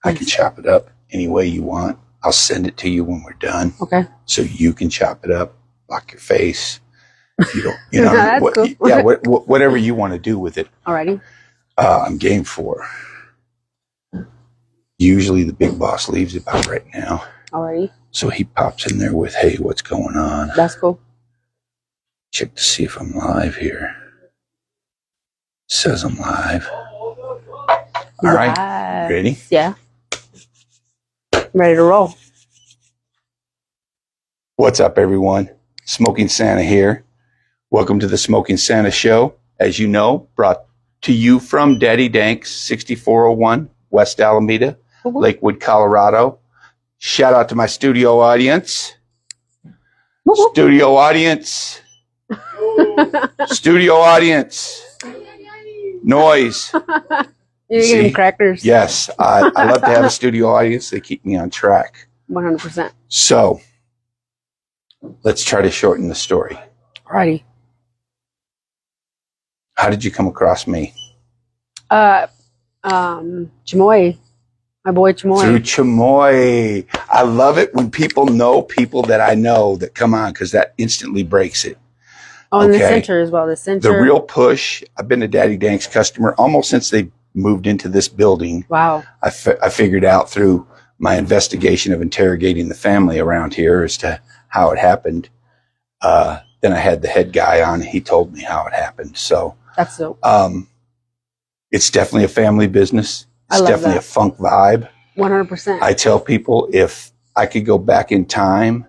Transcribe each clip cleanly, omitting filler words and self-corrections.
I can chop it up any way you want. I'll send it to you when we're done. Okay. So you can chop it up, block your face. If you don't, you know, That's cool. yeah, whatever you want to do with it. Alrighty. I'm game for. Usually the big boss leaves about right now. Alrighty. So he pops in there with, hey, what's going on? That's cool. Check to see if I'm live here. Says I'm live. All right. Ready? Yeah. Ready to roll. What's up, everyone? Smoking Santa here. Welcome to the Smoking Santa Show. As you know, brought to you from Daddy Dank's 6401 West Alameda, Lakewood, Colorado. Shout out to my studio audience. Studio audience. Studio audience. Noise. You're getting crackers. Yes. I love to have a studio audience. They keep me on track. 100%. So let's try to shorten the story. Alrighty. How did you come across me? Chamoy. My boy Chamoy. Through Chamoy. I love it when people know people that I know that come on, because that instantly breaks it. Oh, and the center as well. The center. The real push. I've been a Daddy Dank's customer almost since they moved into this building. Wow. I figured out through my investigation of interrogating the family around here as to how it happened. Then I had the head guy on. He told me how it happened. So that's dope. It's definitely a family business. It's definitely a funk vibe. 100%. I tell people if I could go back in time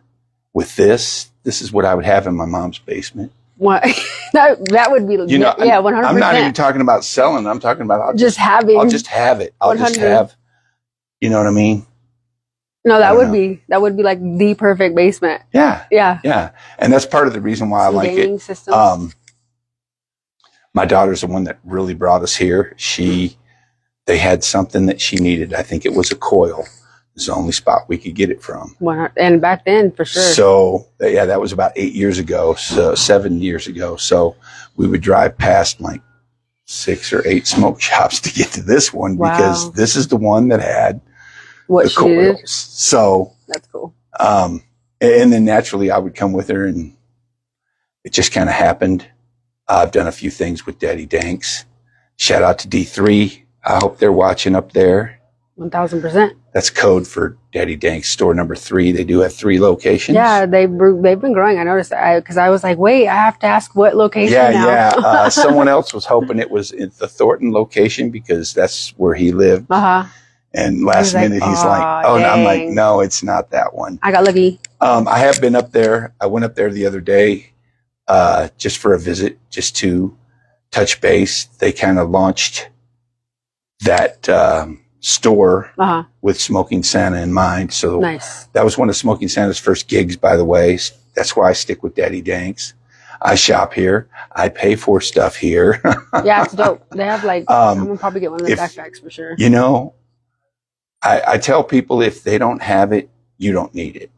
with this is what I would have in my mom's basement. What? that would be, you know, yeah, 100%. I'm not even talking about selling. I'm talking about I'll just have it. I'll just have, you know what I mean? No, that would be like the perfect basement. Yeah. Yeah. Yeah. And that's part of the reason why I like it. Systems. My daughter's the one that really brought us here. They had something that she needed. I think it was a coil. It's the only spot we could get it from. And back then, for sure. So, yeah, that was about 7 years ago. So we would drive past like 6 or 8 smoke shops to get to this one because this is the one that had the coils. So that's cool. And then naturally I would come with her and it just kind of happened. I've done a few things with Daddy Dank's. Shout out to D3. I hope they're watching up there. 1000%. That's code for Daddy Dank's store number 3. They do have 3 locations. Yeah, they've been growing. I noticed that because I was like, wait, I have to ask what location now. Yeah. Someone else was hoping it was at the Thornton location because that's where he lived. And last minute he's like, oh, no. I'm like, no, it's not that one. I got lucky. I have been up there. I went up there the other day just for a visit, just to touch base. They kind of launched that store with Smoking Santa in mind. So that was one of Smoking Santa's first gigs, by the way. That's why I stick with Daddy Dank's. I shop here. I pay for stuff here. Yeah, it's dope. They have like, I'm going to probably get one of the backpacks for sure. You know, I tell people if they don't have it, you don't need it.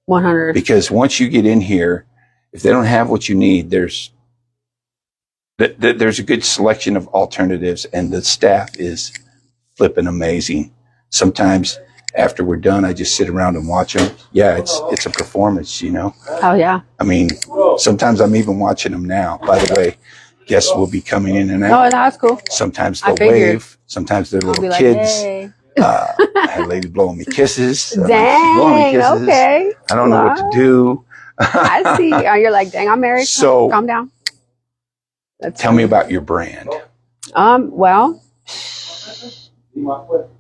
100. Because once you get in here, if they don't have what you need, there's a good selection of alternatives, and the staff is flipping amazing. Sometimes after we're done, I just sit around and watch them. Yeah, it's a performance, you know. Oh yeah. I mean, sometimes I'm even watching them now. By the way, guests will be coming in and out. Oh, that's cool. Sometimes they'll wave. Sometimes they're little kids. Like, hey. I had a lady blowing me kisses. Dang. Okay. I don't know what to do. I see. You're like, dang, I'm married. So calm down. Tell me about your brand. Well,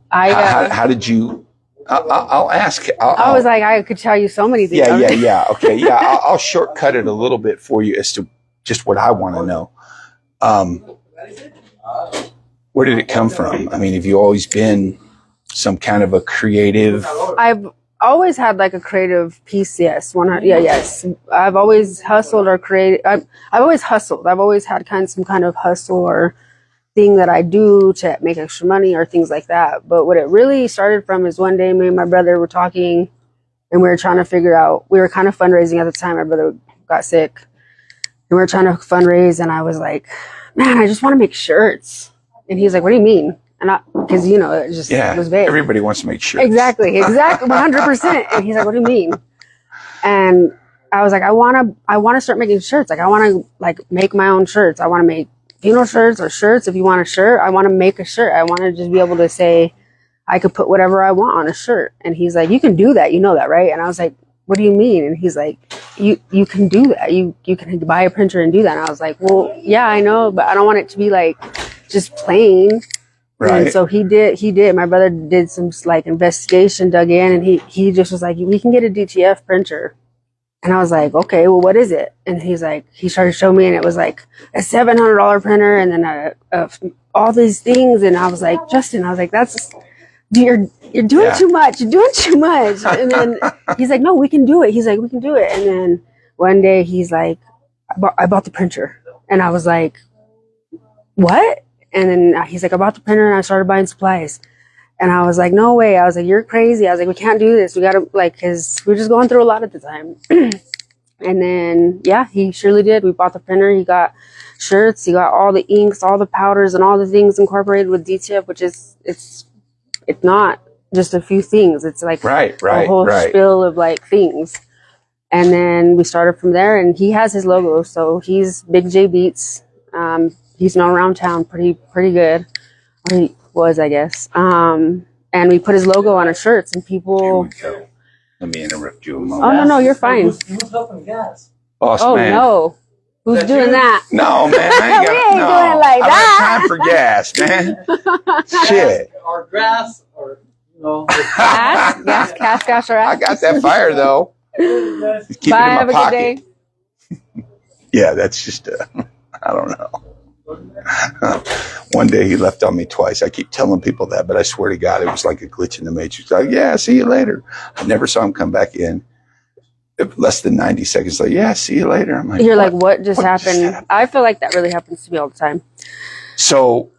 how did you? I'll ask. I was like, I could tell you so many things. Yeah. Okay, yeah. I'll shortcut it a little bit for you as to just what I want to know. Where did it come from? I mean, have you always been some kind of a creative? I've always had like a creative piece. Yes. Yes. I've always hustled or created. I've always hustled. I've always had some kind of hustle or thing that I do to make extra money or things like that. But what it really started from is one day me and my brother were talking and we were trying to figure out, we were kind of fundraising at the time. My brother got sick and we were trying to fundraise and I was like, man, I just want to make shirts. And he's like, what do you mean? And because, you know, it just was vague. Everybody wants to make shirts. Exactly. 100%. And he's like, what do you mean? And I was like, I want to start making shirts. Like, I want to like make my own shirts. I want to make funeral shirts or shirts. If you want a shirt, I want to make a shirt. I want to just be able to say, I could put whatever I want on a shirt. And he's like, you can do that. You know that, right? And I was like, what do you mean? And he's like, you can do that. You can buy a printer and do that. And I was like, well, yeah, I know, but I don't want it to be like just plain. Right. And so he did. My brother did some like investigation, dug in, and he just was like, we can get a DTF printer. And I was like, okay, well, what is it? And he's like, he started showing me, and it was like a $700 printer, and then all these things. And I was like, Justin, I was like, you're doing too much. You're doing too much. And then he's like, no, we can do it. He's like, we can do it. And then one day he's like, I bought the printer. And I was like, what? And then he's like, I bought the printer and I started buying supplies. And I was like, no way. I was like, you're crazy. I was like, we can't do this. We got to like, cause we're just going through a lot at the time. And then, yeah, he surely did. We bought the printer. He got shirts. He got all the inks, all the powders and all the things incorporated with DTF, which is, it's not just a few things. It's like a whole spill of like things. And then we started from there, and he has his logo. So he's Big J Beats. He's known around town pretty good. Or he was, I guess. And we put his logo on our shirts, and people. Let me interrupt you a moment. Oh no, you're fine. Who's helping gas? Boss man. No. Who's doing that? No, man. I ain't doing it like that. I don't have time for gas, man. Shit. Or grass, or, you know. Gas, or I got that fire, though. Keep Bye, it in have my a pocket. good day. Yeah, that's just, I don't know. One day he left on me twice. I keep telling people that, but I swear to God, it was like a glitch in the matrix. Like, yeah, see you later. I never saw him come back in. Less than 90 seconds later, yeah, see you later. I'm like, you're like, what just happened? I feel like that really happens to me all the time. So,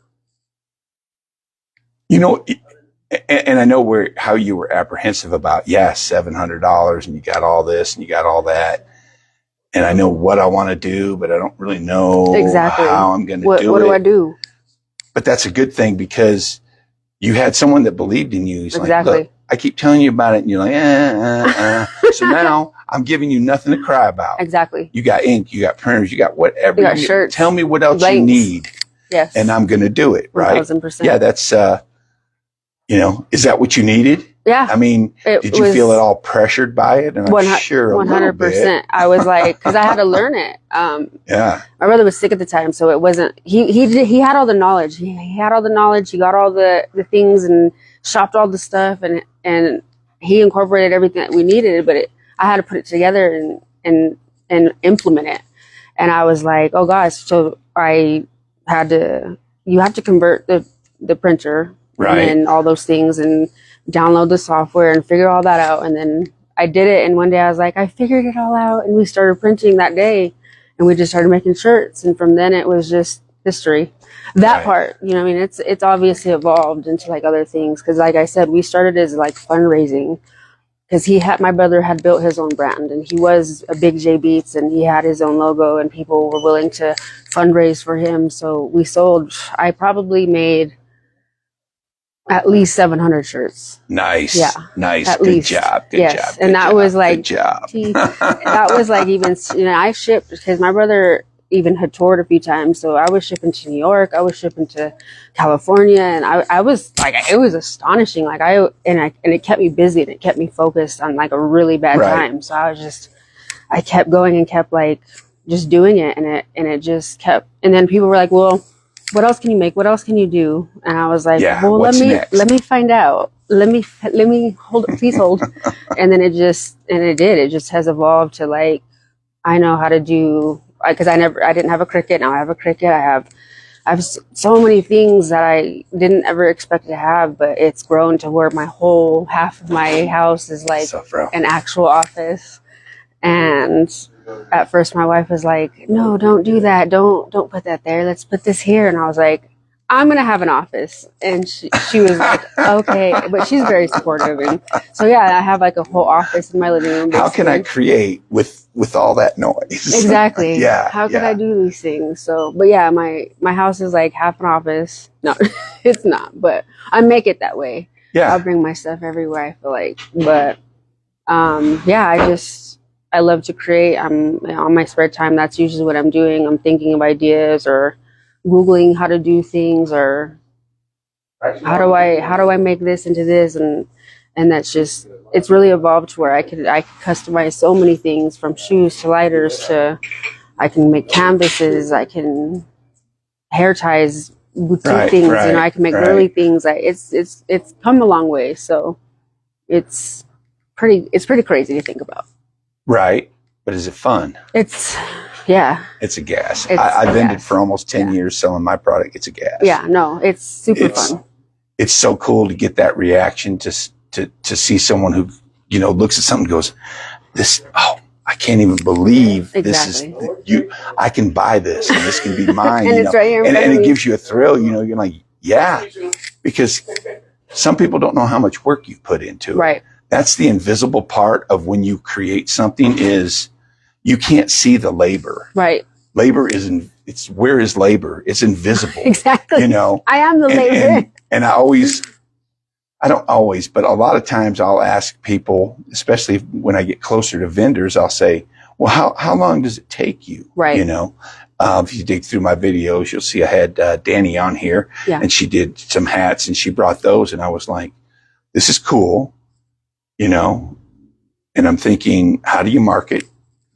you know, and I know how you were apprehensive about, $700 and you got all this and you got all that. And I know what I want to do, but I don't really know exactly how I'm going to do it. What do I do? But that's a good thing, because you had someone that believed in you. He's exactly. like, look, I keep telling you about it, and you're like, So now I'm giving you nothing to cry about. Exactly. You got ink, you got printers, you got whatever. You got shirts. Tell me what else you need. Yes. And I'm going to do it, right? 1000%. Yeah, that's, is that what you needed? Yeah. I mean, did you feel at all pressured by it? And I'm sure 100%. I was like, because I had to learn it. Yeah. My brother was sick at the time, so it wasn't. He had all the knowledge. He had all the knowledge. He got all the things and shopped all the stuff, and he incorporated everything that we needed. But I had to put it together and implement it. And I was like, oh gosh. So I had to. You have to convert the printer, right, and all those things, and download the software and figure all that out. And then I did it. And one day I was like, I figured it all out. And we started printing that day, and we just started making shirts. And from then it was just history. That part, I mean, it's obviously evolved into like other things. Cause like I said, we started as like fundraising, cause my brother had built his own brand, and he was a Big J Beats, and he had his own logo, and people were willing to fundraise for him. So we sold, I probably made at least 700 shirts. Nice. Yeah. Nice. At Good least. job. Good yes. job. And good that job, was like, good job. That was like even, I shipped, because my brother even had toured a few times. So I was shipping to New York. I was shipping to California. And I was like, it was astonishing. Like and it kept me busy, and it kept me focused on like a really bad time. So I kept going and kept like just doing it. And it just kept, and then people were like, well, what else can you make? What else can you do? And I was like, well, let me find out. Let me hold it. Please hold. And then it did. It just has evolved to like, I know how to do, because I didn't have a Cricut. Now I have a Cricut. I have so many things that I didn't ever expect to have, but it's grown to where my whole half of my house is like an actual office. And at first my wife was like, no, don't do that. Don't put that there. Let's put this here. And I was like, I'm gonna have an office, and she was like, okay, but she's very supportive, and so yeah, I have like a whole office in my living room. How can I create with all that noise? Exactly. Yeah. How can I do these things? So, but yeah, my house is like half an office. No, it's not, but I make it that way. Yeah. I'll bring my stuff everywhere I feel like, but yeah, I love to create. On my spare time, that's usually what I'm doing. I'm thinking of ideas or Googling how to do things, or how do I make this into this, and that's just, it's really evolved to where I can customize so many things, from shoes to lighters to, I can make canvases, I can hair ties, boutique things, I can make girly things. It's come a long way, so it's pretty crazy to think about. Right. But is it fun? Yeah. It's a gas. I vended for almost 10 years selling my product. It's a gas. Yeah, no, it's super fun. It's so cool to get that reaction to see someone who, looks at something and goes, I can't even believe this is you. I can buy this and this can be mine. And it's right here in front of and it me. gives you a thrill, you're like, yeah, because some people don't know how much work you've put into it. Right. That's the invisible part of when you create something, is you can't see the labor. Right. Labor where is labor? It's invisible. Exactly. I am the labor. And I don't always, but a lot of times I'll ask people, especially when I get closer to vendors, I'll say, well, how long does it take you? Right. If you dig through my videos, you'll see I had Danny on here, and she did some hats and she brought those, and I was like, this is cool, and I'm thinking, how do you market?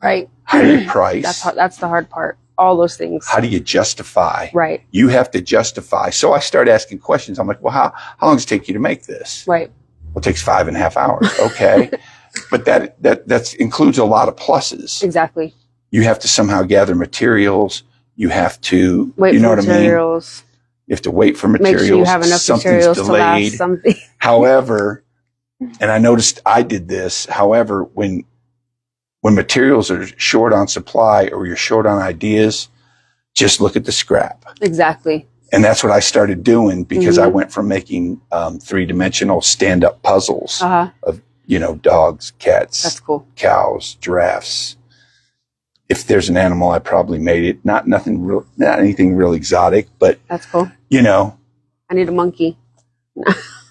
Right. How do you price? That's the hard part. All those things. How do you justify? Right. You have to justify. So I started asking questions. I'm like, well, how long does it take you to make this? Right. Well, it takes 5.5 hours. Okay. But that includes a lot of pluses. Exactly. You have to somehow gather materials. You have to, wait for what I materials. mean? You have to wait for materials. Make sure you have enough materials to last something. However, and I noticed I did this. However, when materials are short on supply or you're short on ideas, just look at the scrap. Exactly. And that's what I started doing, because I went from making 3-dimensional stand-up puzzles of, dogs, cats, that's cool, cows, giraffes. If there's an animal, I probably made it. Not anything real exotic, but that's cool. I need a monkey.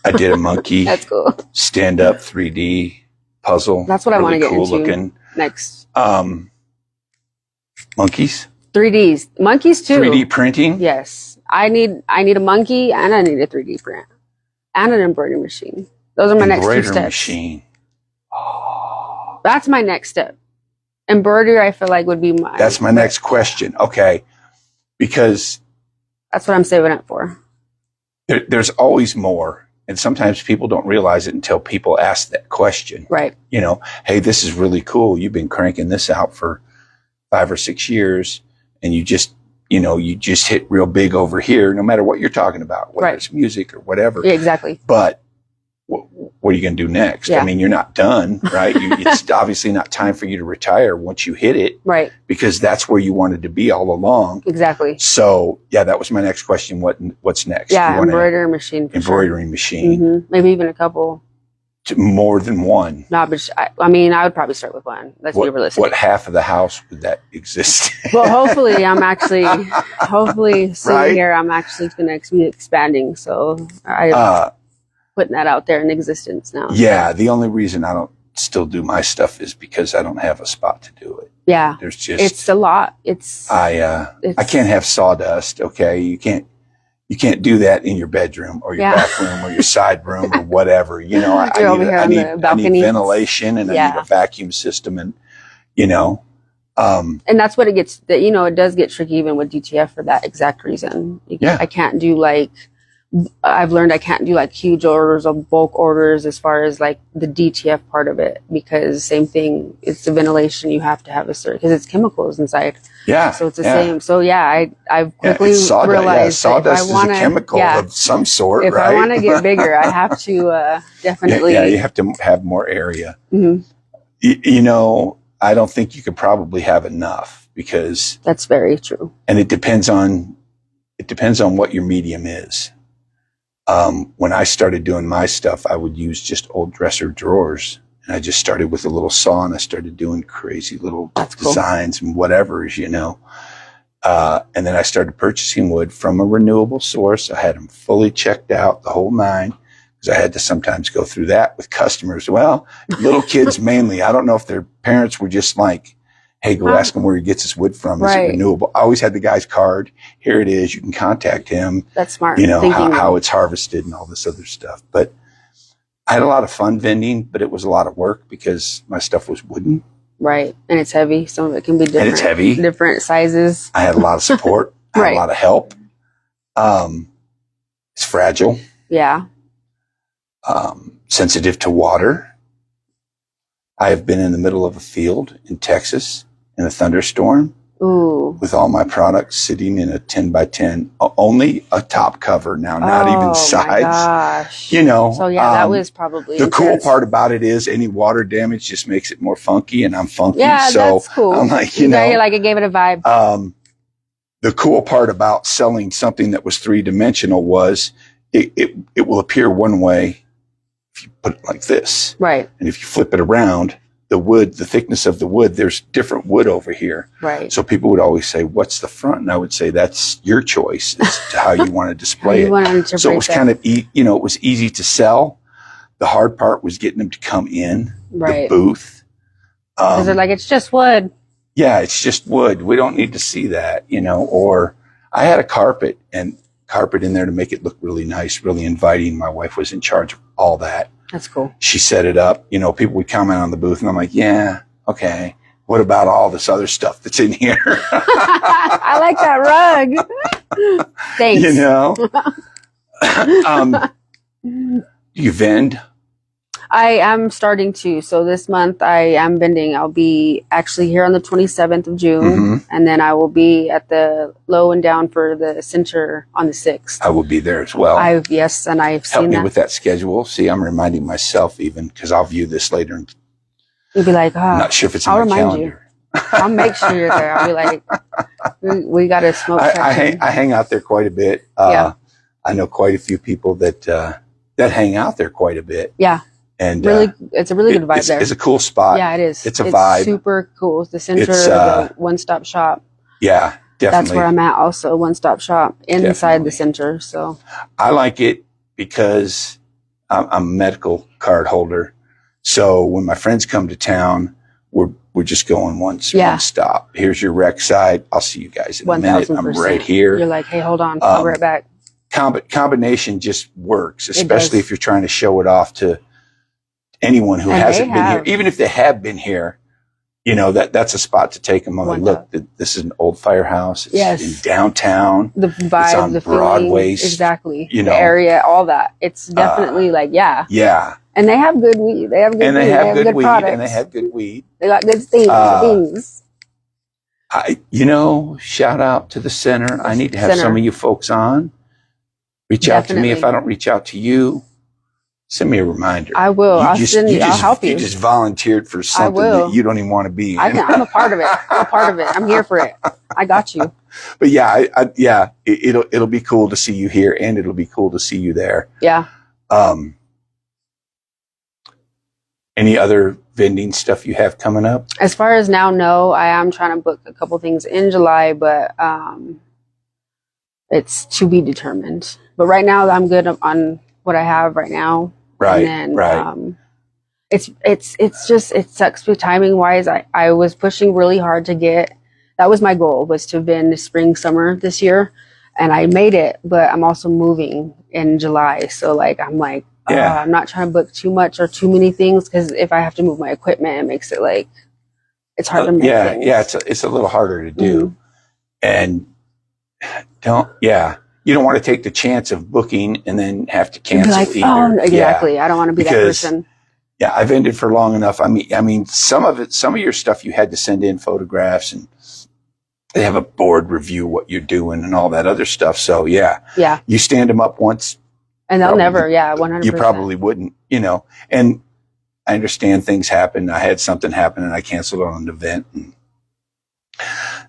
I did a monkey. That's cool. Stand-up 3D puzzle. That's what I want to get into looking. Next. Monkeys. 3Ds. Monkeys too. 3D printing. Yes. I need a monkey, and I need a 3D print and an embroidery machine. Those are my next 2 steps. Embroidery machine. Oh. That's my next step. Embroidery, I feel like, would be my... That's my next question. Okay. Because... that's what I'm saving up for. There's always more. And sometimes people don't realize it until people ask that question. Right. Hey, this is really cool. You've been cranking this out for 5 or 6 years, and you just hit real big over here, no matter what you're talking about, whether it's music or whatever. Yeah, exactly. But what are you going to do next? Yeah. I mean, you're not done, right? It's obviously not time for you to retire once you hit it. Right. Because that's where you wanted to be all along. Exactly. So, yeah, that was my next question. What's next? Yeah, embroidery machine. Embroidery machine. Mm-hmm. Maybe even a couple. More than one. No, but I would probably start with one. Let's be realistic. What half of the house would that exist? Well, hopefully soon here, I'm actually going to be expanding. So I'm putting that out there in existence now. Yeah. The only reason I don't still do my stuff is because I don't have a spot to do it. Yeah. It's a lot. I can't have sawdust. Okay. You can't do that in your bedroom or your back room or your side room or whatever. I need ventilation, and I need a vacuum system, and and that's what it gets. It does get tricky even with DTF for that exact reason. I can't do I've learned I can't do huge orders or bulk orders as far as the DTF part of it, because same thing, it's the ventilation. You have to have a certain, because it's chemicals inside. Yeah. So it's the same. So I've quickly realized sawdust is a chemical of some sort. If I want to get bigger, I have to definitely. Yeah, you have to have more area. Mm-hmm. I don't think you could probably have enough, because that's very true. And it depends on it depends on what your medium is. When I started doing my stuff, I would use just old dresser drawers. And I just started with a little saw and I started doing crazy little designs and whatevers, you know. And then I started purchasing wood from a renewable source. I had them fully checked out, the whole nine, because I had to sometimes go through that with customers. Well, little kids mainly. I don't know if their parents were just like, hey, go ask him where he gets his wood from. Is it renewable? I always had the guy's card. Here it is. You can contact him. That's smart. You know, how it's harvested and all this other stuff. But I had a lot of fun vending, but it was a lot of work because my stuff was wooden. Right. And it's heavy. Some of it can be different. And it's heavy. Different sizes. I had a lot of support. I had a lot of help. It's fragile. Yeah. Sensitive to water. I have been in the middle of a field in Texas in a thunderstorm. Ooh. With all my products sitting in a 10 by 10, only a top cover now, not even sides. My gosh. You know. So yeah, that was probably the cool part about it is any water damage just makes it more funky, and I'm funky. Yeah, so that's cool. I'm like, you know, like it gave it a vibe. The cool part about selling something that was 3-dimensional was it will appear one way if you put it like this. Right. And if you flip it around, the wood, the thickness of the wood, there's different wood over here. Right. So people would always say, what's the front? And I would say, that's your choice as to how you want to display it. So it was kind of, you know, it was easy to sell. The hard part was getting them to come in the booth. Because they're like, it's just wood. Yeah, it's just wood. We don't need to see that, you know. Or I had a carpet in there to make it look really nice, really inviting. My wife was in charge of all that. That's cool. She set it up. You know, people would comment on the booth, and I'm like, yeah, okay. What about all this other stuff that's in here? I like that rug. Thanks. You know? Do you vend? I am starting to. So this month I am vending. I'll be actually here on the 27th of June. And then I will be at the Low and Down for the center on the 6th. I will be there as well. Yes, and I've seen that. Help me with that schedule. See, I'm reminding myself even because I'll view this later. And you'll be like, I'm not sure if it's in my calendar. I'll make sure you're there. I'll be like, we got to smoke. I hang out there quite a bit. I know quite a few people that hang out there quite a bit. Yeah. And really, it's a really good vibe there. It's a cool spot. Yeah, it is. It's a vibe. Super cool. The center, the one-stop shop. Yeah, definitely. That's where I'm at also, one-stop shop inside the center. So I like it because I'm a medical card holder. So when my friends come to town, we're just going one stop. Here's your rec side. I'll see you guys in a minute. I'm right here. You're like, hey, hold on. I'll be right back. Combination just works, especially if you're trying to show it off to anyone who hasn't been here. Even if they have been here, you know, that's a spot to take them on. Look, this is an old firehouse. It's in downtown. The vibe, it's on the Broadway. Feeling, exactly. You know, the area, all that. It's definitely yeah. And they have good weed. They have good weed. They have good products. And they have good weed. They got good things. Shout out to the center. I need to have some of you folks on. Reach out to me. If I don't reach out to you, send me a reminder. I will. I'll help you. You just volunteered for something that you don't even want to be in. I'm a part of it. I'm here for it. I got you. But yeah, it'll be cool to see you here, and it'll be cool to see you there. Yeah. Any other vending stuff you have coming up? As far as now, no. I am trying to book a couple things in July, but it's to be determined. But right now, I'm good on what I have right now. Right. And then, it sucks with timing wise. I was pushing really hard to get, that was my goal, was to vend spring, summer this year. And I made it, but I'm also moving in July. So I'm I'm not trying to book too much or too many things, because if I have to move my equipment, it makes it it's hard to make things. Yeah, it's a little harder to do. And you don't want to take the chance of booking and then have to cancel either. Oh, exactly. I don't want to be that person. Yeah, I've ended for long enough. I mean, some of your stuff you had to send in photographs, and they have a board review what you're doing and all that other stuff. So yeah, you stand them up once, and they'll never, 100%. You probably wouldn't, And I understand things happen. I had something happen, and I canceled on an event. And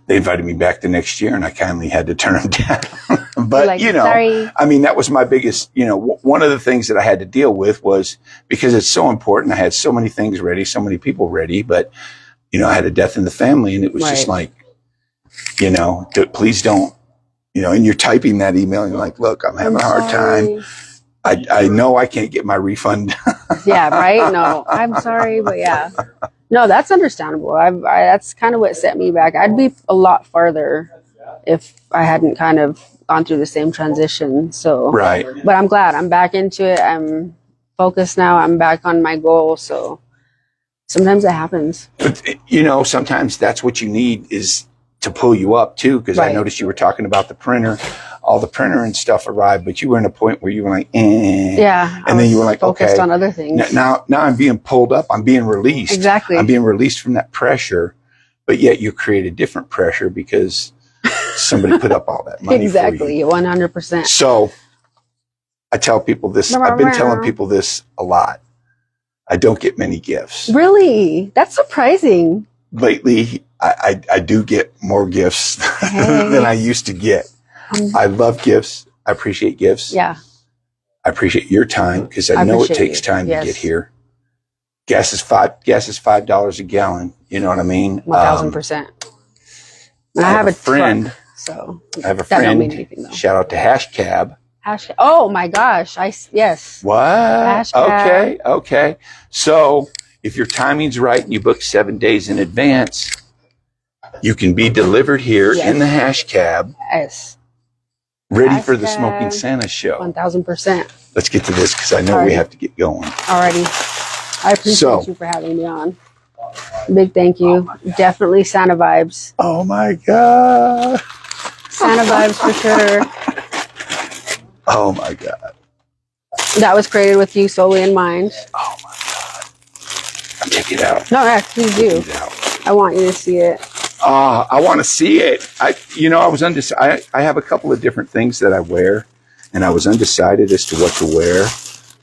they invited me back the next year, and I kindly had to turn them down. But, like, you know, sorry. I mean, that was my biggest, you know, one of the things that I had to deal with was because it's so important. I had so many things ready, so many people ready, but, you know, I had a death in the family, and it was just like, you know, please don't, you know, and you're typing that email and you're like, look, I'm having a hard time. I know I can't get my refund. Yeah, right? No, I'm sorry, but yeah. No, that's understandable. That's kind of what set me back. I'd be a lot farther if I hadn't kind of gone through the same transition. So, Right. But I'm glad I'm back into it. I'm focused now. I'm back on my goal. So sometimes it happens. But, you know, sometimes that's what you need is to pull you up too. Because I noticed you were talking about the printer. All the printer and stuff arrived, but you were in a point where you were like, eh. Yeah. And then you were like, focused okay. on other things. Now I'm being pulled up. I'm being released. Exactly. I'm being released from that pressure, but yet you created different pressure because somebody put up all that money exactly. for you. 100%. So I tell people this. I've been telling people this a lot. I don't get many gifts. Really? That's surprising. Lately, I do get more gifts than I used to get. I love gifts. I appreciate gifts. Yeah. I appreciate your time because I know it takes time to get here. Gas is $5 a gallon. You know what I mean? 1,000%. I have a friend. Truck, so I have a friend. Don't mean anything, though. Shout out to Hash Cab. Oh my gosh! Yes. What? Hash Okay. Cab. Okay. So if your timing's right and you book 7 days in advance, you can be delivered here in the Hash Cab. Yes. Ready for the Smoking Santa show. 1,000%. Let's get to this because I know we have to get going. Alrighty. I appreciate you for having me on. Big thank you. Definitely Santa vibes. Oh my God. Santa vibes for sure. Oh my God. That was created with you solely in mind. Oh my God. I'll take it out. No, yeah, please do. I want you to see it. I want to see it. I was undecided. I have a couple of different things that I wear, and I was undecided as to what to wear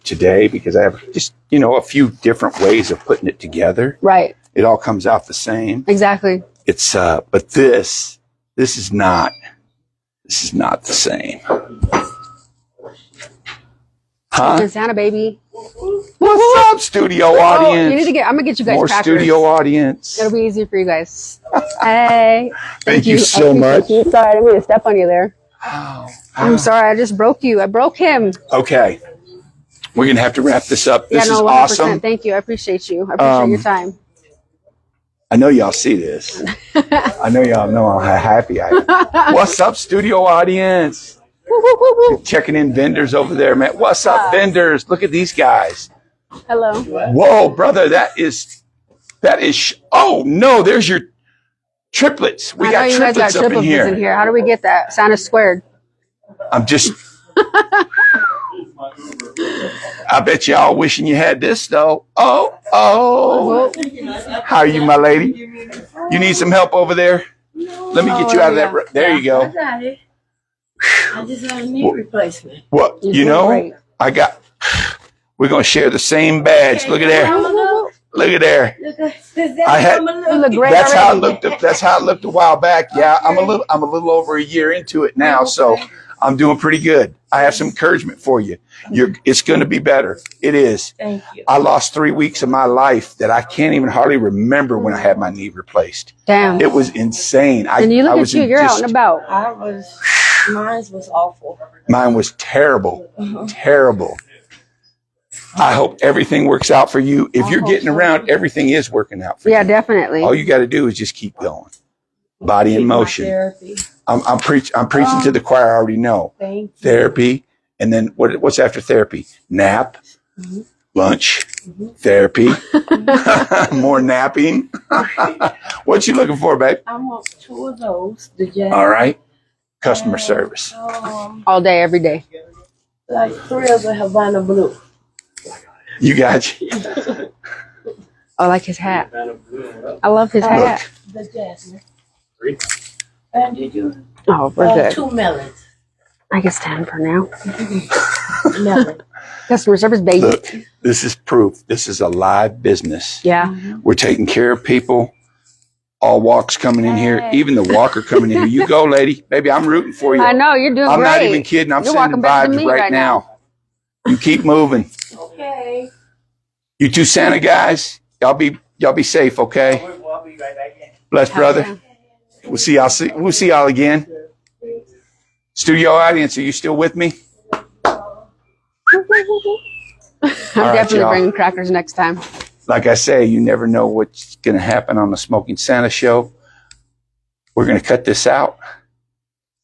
today because I have just, a few different ways of putting it together. Right. It all comes out the same. Exactly. It's, but this is not the same. Huh? Santa baby. What's up, studio audience? I'm gonna get you guys more crackers. Studio audience. It'll be easy for you guys. Hey. Thank you so much. Sorry, I didn't mean to step on you there. I'm sorry, I just broke you. I broke him. Okay. We're going to have to wrap this up. This is 100%. awesome. Thank you. I appreciate you. I appreciate your time. I know y'all see this. I know y'all know how happy I am. What's up, studio audience? Checking in vendors over there, man. What's up, vendors? Look at these guys. Hello. Whoa, brother. That is, oh no, there's your triplets. We got triplets up in here. How do we get that? Santa squared. I'm just, I bet y'all wishing you had this though. Oh. How are you, my lady? You need some help over there? Let me get you out of that. There you go. I got it. I just had a knee replacement. What? We're going to share the same badge. Look at there. Look at there. That's how it looked. That's how it looked a while back. Yeah, I'm a little over a year into it now, so I'm doing pretty good. I have some encouragement for you. It's going to be better. It is. Thank you. I lost 3 weeks of my life that I can't even hardly remember when I had my knee replaced. Damn. It was insane. And you look at you. You're out and about. Mine was awful. Mine was terrible. Terrible. I hope everything works out for you. If you're getting around, everything is working out for you. Yeah, definitely. All you got to do is just keep going. Body in motion. Therapy. I'm preaching to the choir. I already know. Thank you. Therapy. And then what's after therapy? Nap, lunch, therapy, more napping. What you looking for, babe? I want 2 of those. All right. Customer service. All day, every day. Like 3 of the Havana Blue. You got you. I like his hat. I love his hat. The Jasmine. 3. And did you? Oh, we're good. 2 melons. I can stand for now. Melon. Customer service, baby. Look, this is proof. This is a live business. Yeah. We're taking care of people. all walks coming in here, Hey. even the walker coming in here. You go, lady. Baby, I'm rooting for you. I know you're doing I'm great. not even kidding. I'm You're sending walking better than vibes me right now. You keep moving. Okay. You two Santa guys, y'all be safe, okay? I'll be right back in. Bless, brother. We'll see y'all again. Studio audience, are you still with me? I'm right, definitely y'all. bringing crackers next time. Like I say, you never know what's going to happen on the Smoking Santa show. We're going to cut this out.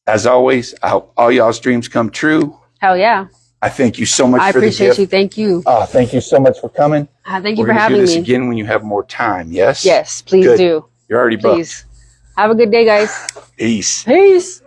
As always, I hope all y'all's dreams come true. Hell yeah. I thank you so much I for the appreciate gift. you. Thank you. Thank you so much for coming. Thank you We're for gonna having do this me. again when you have more time, yes? Yes, please Good. do. You're already booked. Please. Have a good day, guys. Peace. Peace.